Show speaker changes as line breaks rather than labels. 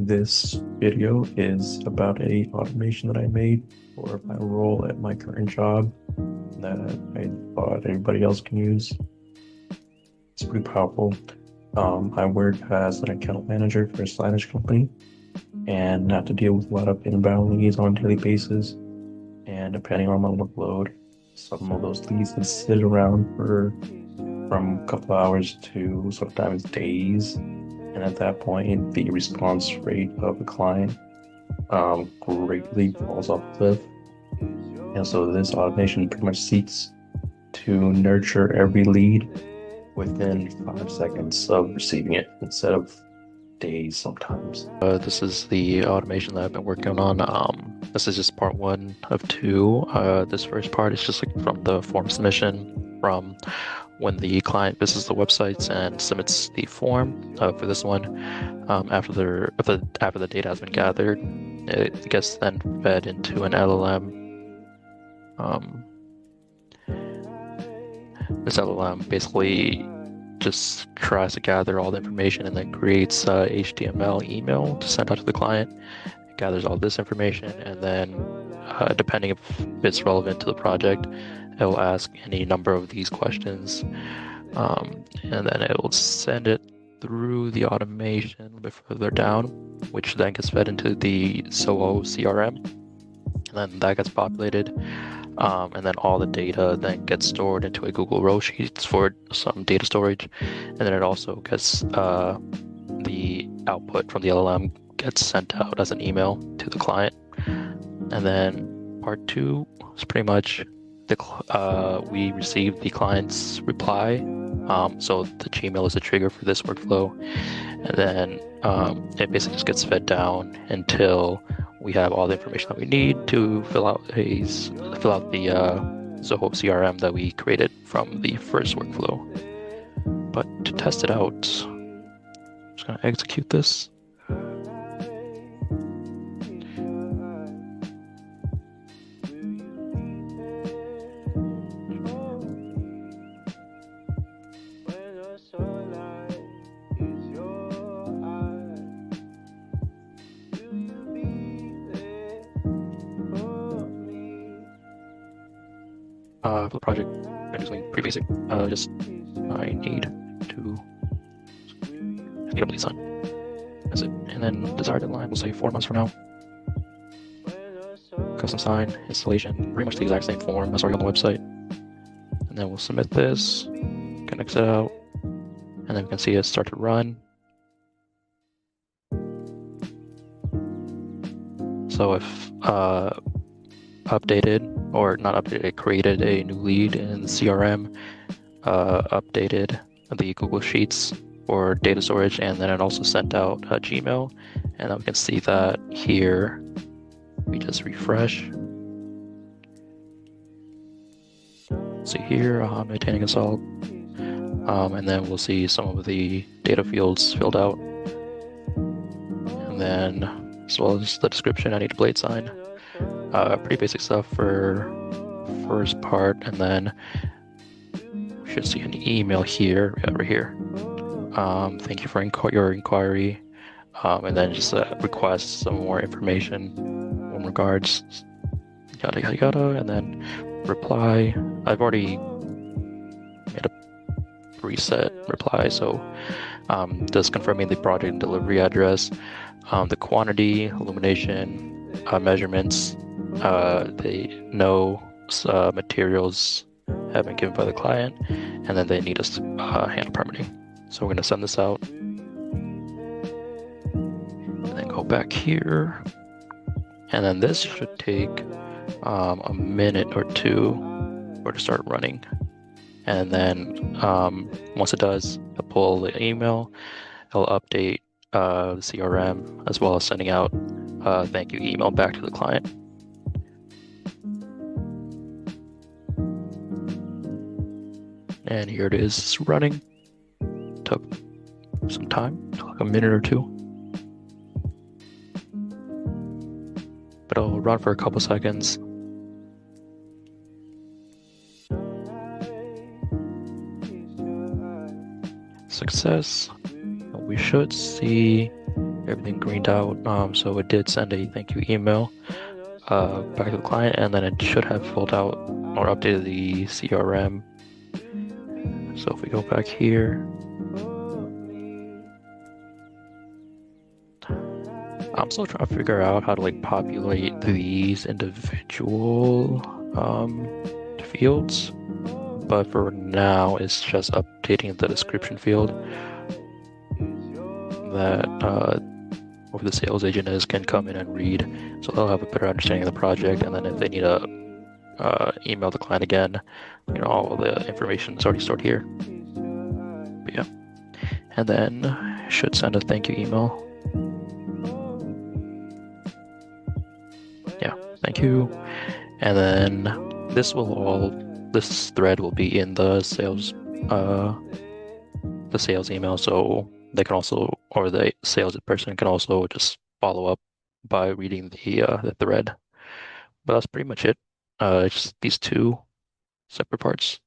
This video is about a automation that I made for my role at my current job that I thought everybody else can use. It's pretty powerful. I work as an account manager for a Signage company and have to deal with a lot of inbound leads on a daily basis. And depending on my workload, some of those leads can sit around for from a couple hours to sometimes days. And at that point, the response rate of the client greatly falls off the cliff. And so this automation pretty much seeks to nurture every lead within 5 seconds of receiving it instead of days sometimes.
This is the automation that I've been working on. This is just part one of two. This first part is just like from the form submission from when the client visits the websites and submits the form for this one. After the data has been gathered, it gets then fed into an LLM. This LLM basically just tries to gather all the information and then creates HTML email to send out to the client. It gathers all this information, and then depending if it's relevant to the project, it will ask any number of these questions, and then it will send it through the automation a little bit further down, which then gets fed into the Zoho CRM, and then that gets populated. And then all the data then gets stored into a Google row sheets for some data storage. And then it also gets the output from the LLM gets sent out as an email to the client. And then part two is pretty much we receive the client's reply. So the Gmail is a trigger for this workflow. And then it basically just gets fed down until we have all the information that we need to fill out the Zoho CRM that we created from the first workflow. But to test it out, I'm just going to execute this. For the project, I'm just going pretty basic. Just I need a bleed sign. That's it. And then desired deadline, we'll say 4 months from now. Custom sign, installation, pretty much the exact same form as already on the website. And then we'll submit this, can exit out, and then we can see it start to run. So if updated, or not updated, it created a new lead in CRM, updated the Google Sheets for data storage, and then it also sent out a Gmail. And then we can see that here. We just refresh. See here, maintaining a salt. And then we'll see some of the data fields filled out. And then, as well as the description, I need a blade sign. Pretty basic stuff for first part, and then we should see an email here, over here. Thank you for your inquiry, and then just request some more information in regards, yada yada yada, and then reply. I've already made a preset reply, so just confirming the project and delivery address, the quantity, illumination, measurements. Materials have been given by the client, and then they need us to handle permitting. So we're going to send this out, and then go back here, and then this should take a minute or two for it to start running. And then once it does, I'll pull the email, it'll update the CRM, as well as sending out a thank you email back to the client. And here it is, it's running. Took some time, took like a minute or two. But it'll run for a couple seconds. Success. We should see everything greened out. So it did send a thank you email back to the client, and then it should have filled out or updated the CRM. So if we go back here, I'm still trying to figure out how to like populate these individual fields, but for now it's just updating the description field that whoever the sales agent is can come in and read, so they'll have a better understanding of the project. And then if they need to email the client again, all the information is already stored here. But yeah, and then should send a thank you email. Yeah, thank you. And then this thread will be in the sales email, so they can also, or the sales person can also just follow up by reading the thread. But that's pretty much it. It's just these two separate parts.